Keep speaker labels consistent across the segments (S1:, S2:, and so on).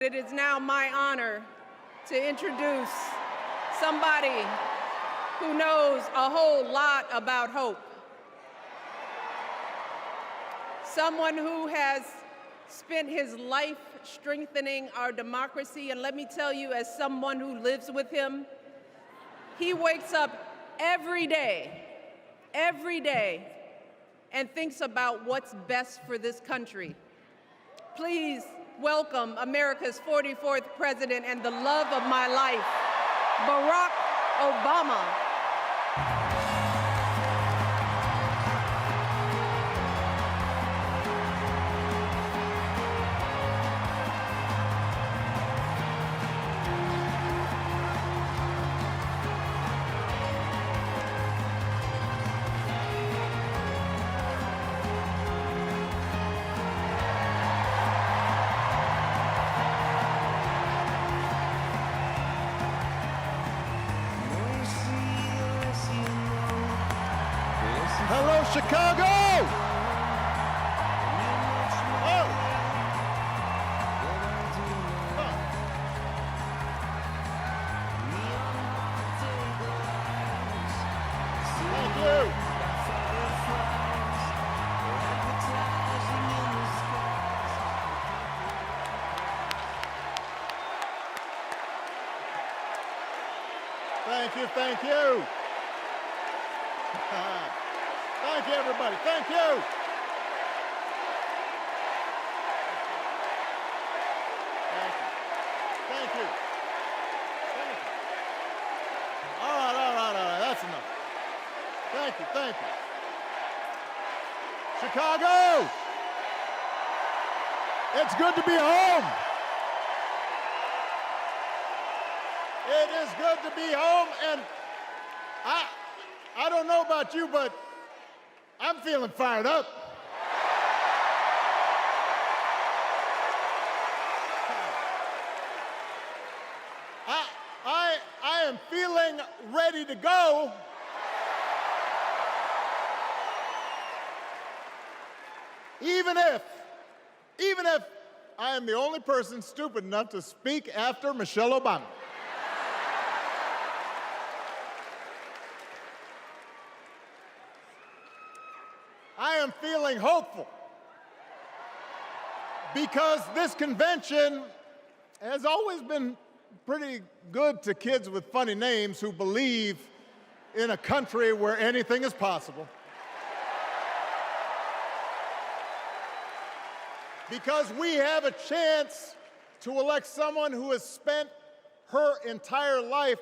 S1: It is now my honor to introduce somebody who knows a whole lot about hope. Someone who has spent his life strengthening our democracy, and let me tell you, as someone who lives with him, he wakes up every day, and thinks about what's best for this country. Please welcome America's 44th president and the love of my life, Barack Obama.
S2: Hello, Chicago! Oh. Thank you. Thank you, thank you. Thank you, everybody. Thank you. Thank you. Thank you. Thank you. All right. That's enough. Thank you. Thank you. Chicago! It's good to be home. It is good to be home, and I don't know about you, but I'm feeling fired up. I am feeling ready to go. Even if I am the only person stupid enough to speak after Michelle Obama. I am feeling hopeful because this convention has always been pretty good to kids with funny names who believe in a country where anything is possible. Because we have a chance to elect someone who has spent her entire life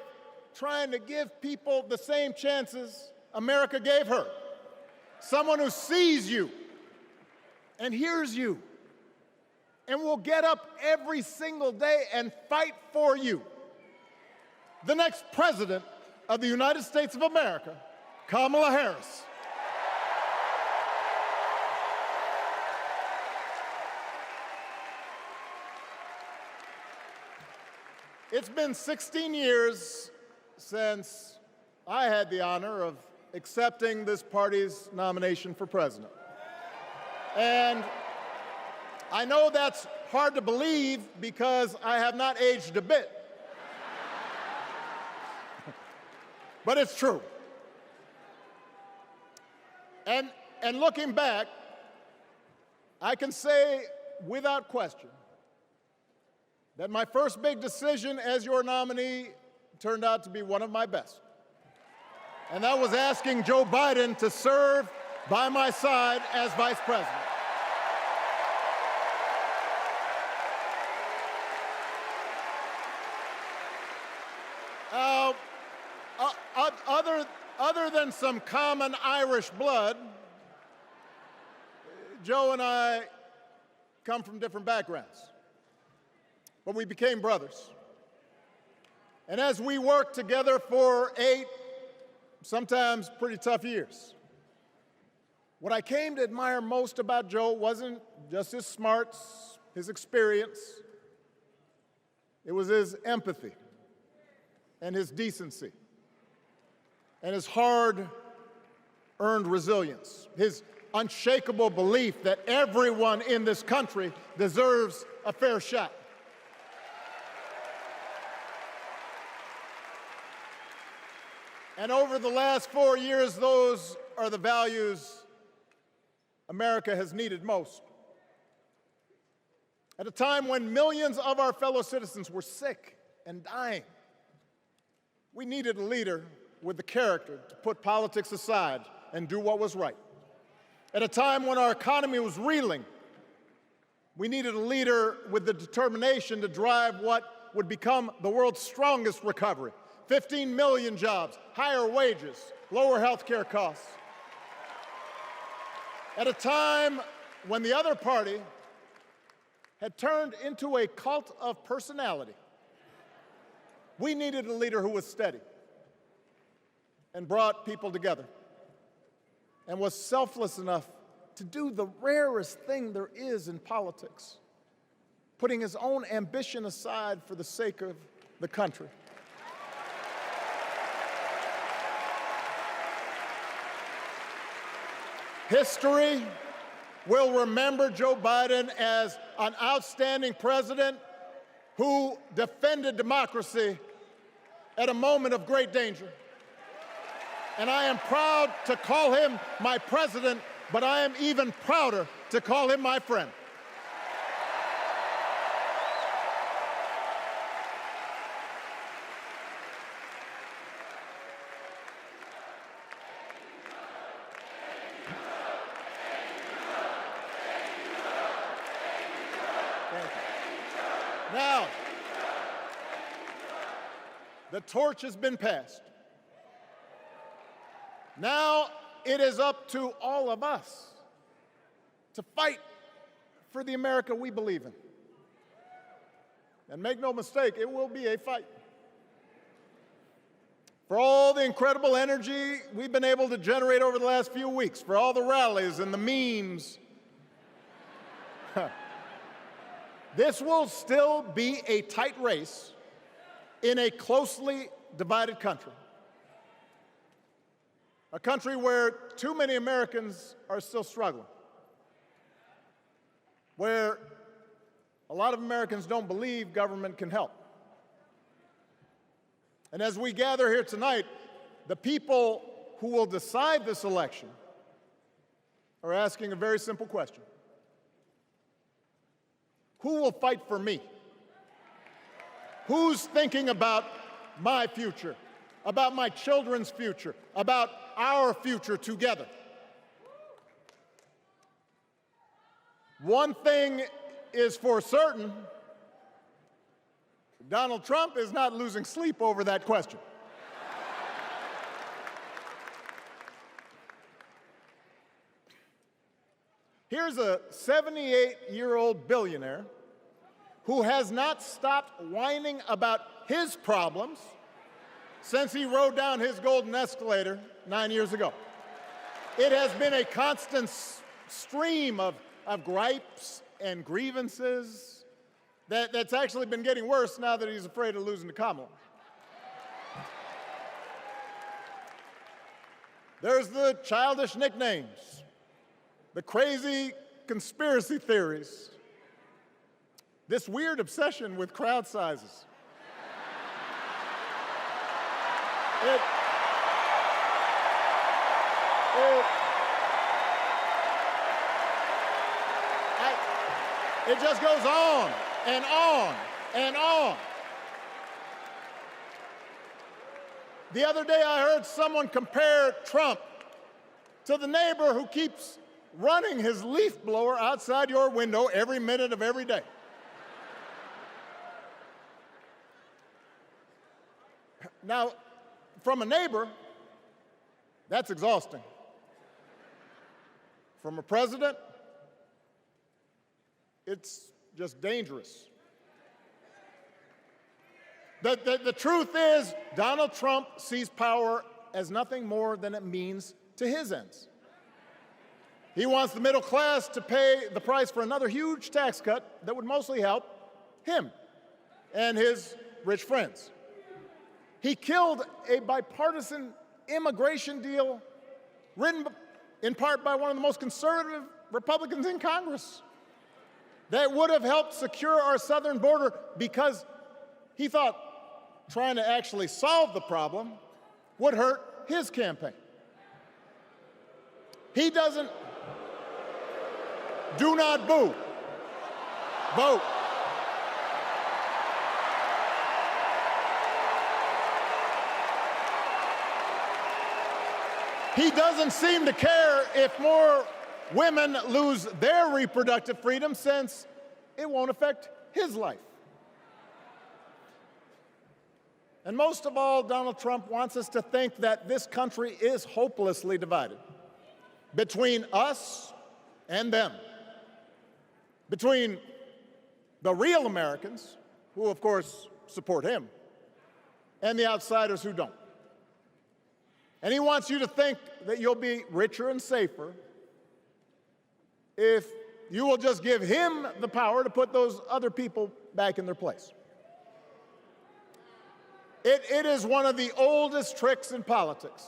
S2: trying to give people the same chances America gave her. Someone who sees you and hears you and will get up every single day and fight for you. The next president of the United States of America, Kamala Harris. It's been 16 years since I had the honor of accepting this party's nomination for president. And I know that's hard to believe because I have not aged a bit. But it's true. And looking back, I can say without question that my first big decision as your nominee turned out to be one of my best. And that was asking Joe Biden to serve by my side as vice president. Other than some common Irish blood, Joe and I come from different backgrounds, but we became brothers. And as we worked together for 8, sometimes pretty tough years, what I came to admire most about Joe wasn't just his smarts, his experience. It was his empathy and his decency and his hard-earned resilience, his unshakable belief that everyone in this country deserves a fair shot. And over the last 4 years, those are the values America has needed most. At a time when millions of our fellow citizens were sick and dying, we needed a leader with the character to put politics aside and do what was right. At a time when our economy was reeling, we needed a leader with the determination to drive what would become the world's strongest recovery. 15 million jobs, higher wages, lower health care costs. At a time when the other party had turned into a cult of personality, we needed a leader who was steady and brought people together and was selfless enough to do the rarest thing there is in politics, putting his own ambition aside for the sake of the country. History will remember Joe Biden as an outstanding president who defended democracy at a moment of great danger. And I am proud to call him my president, but I am even prouder to call him my friend. Now, the torch has been passed. Now it is up to all of us to fight for the America we believe in. And make no mistake, it will be a fight. For all the incredible energy we've been able to generate over the last few weeks, for all the rallies and the memes, this will still be a tight race in a closely divided country. A country where too many Americans are still struggling, where a lot of Americans don't believe government can help. And as we gather here tonight, the people who will decide this election are asking a very simple question. Who will fight for me? Who's thinking about my future, about my children's future, about our future together? One thing is for certain, Donald Trump is not losing sleep over that question. Here's a 78-year-old billionaire who has not stopped whining about his problems since he rode down his golden escalator 9 years ago. It has been a constant stream of gripes and grievances that's actually been getting worse now that he's afraid of losing to Kamala. There's the childish nicknames, the crazy conspiracy theories, this weird obsession with crowd sizes. It just goes on and on and on. The other day I heard someone compare Trump to the neighbor who keeps running his leaf blower outside your window every minute of every day. Now, from a neighbor, that's exhausting. From a president, it's just dangerous. The truth is, Donald Trump sees power as nothing more than it means to his ends. He wants the middle class to pay the price for another huge tax cut that would mostly help him and his rich friends. He killed a bipartisan immigration deal written in part by one of the most conservative Republicans in Congress that would have helped secure our southern border because he thought trying to actually solve the problem would hurt his campaign. He doesn't. Do not boo. Vote. He doesn't seem to care if more women lose their reproductive freedom, since it won't affect his life. And most of all, Donald Trump wants us to think that this country is hopelessly divided between us and them, between the real Americans, who of course support him, and the outsiders who don't. And he wants you to think that you'll be richer and safer if you will just give him the power to put those other people back in their place. It is one of the oldest tricks in politics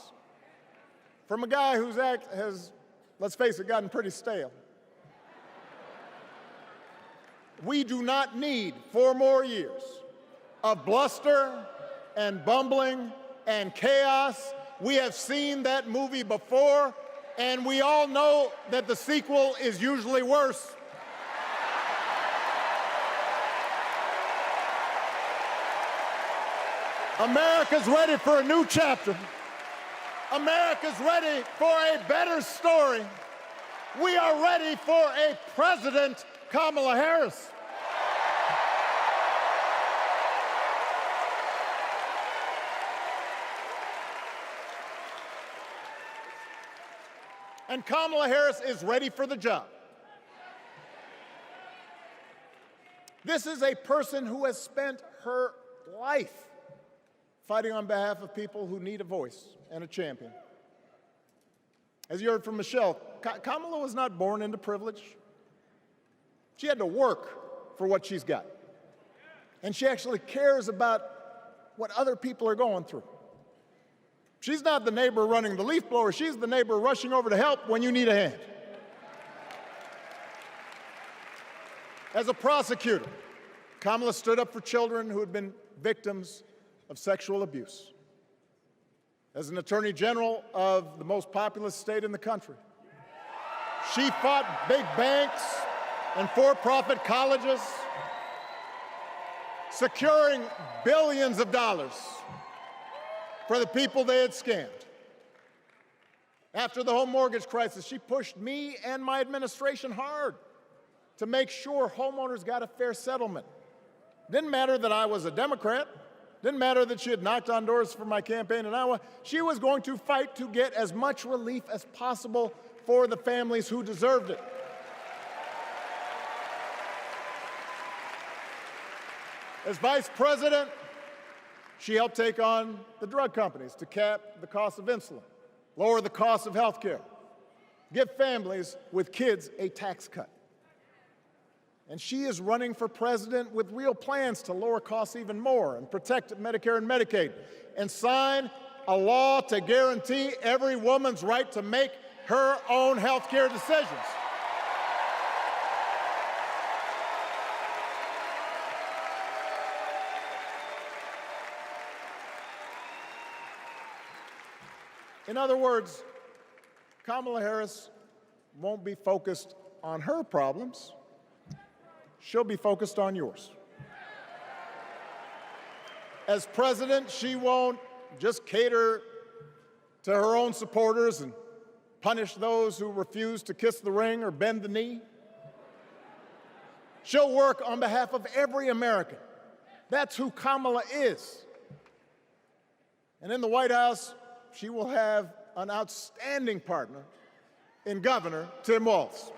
S2: from a guy whose act has, let's face it, gotten pretty stale. We do not need 4 more years of bluster and bumbling and chaos. We have seen that movie before, and we all know that the sequel is usually worse. America's ready for a new chapter. America's ready for a better story. We are ready for a President Kamala Harris. And Kamala Harris is ready for the job. This is a person who has spent her life fighting on behalf of people who need a voice and a champion. As you heard from Michelle, Kamala was not born into privilege. She had to work for what she's got. And she actually cares about what other people are going through. She's not the neighbor running the leaf blower. She's the neighbor rushing over to help when you need a hand. As a prosecutor, Kamala stood up for children who had been victims of sexual abuse. As an attorney general of the most populous state in the country, she fought big banks and for-profit colleges, securing billions of dollars for the people they had scammed. After the home mortgage crisis, she pushed me and my administration hard to make sure homeowners got a fair settlement. Didn't matter that I was a Democrat. Didn't matter that she had knocked on doors for my campaign in Iowa. She was going to fight to get as much relief as possible for the families who deserved it. As vice president, she helped take on the drug companies to cap the cost of insulin, lower the cost of health care, give families with kids a tax cut. And she is running for president with real plans to lower costs even more and protect Medicare and Medicaid, and sign a law to guarantee every woman's right to make her own health care decisions. In other words, Kamala Harris won't be focused on her problems. She'll be focused on yours. As president, she won't just cater to her own supporters and punish those who refuse to kiss the ring or bend the knee. She'll work on behalf of every American. That's who Kamala is. And in the White House, she will have an outstanding partner in Governor Tim Walz.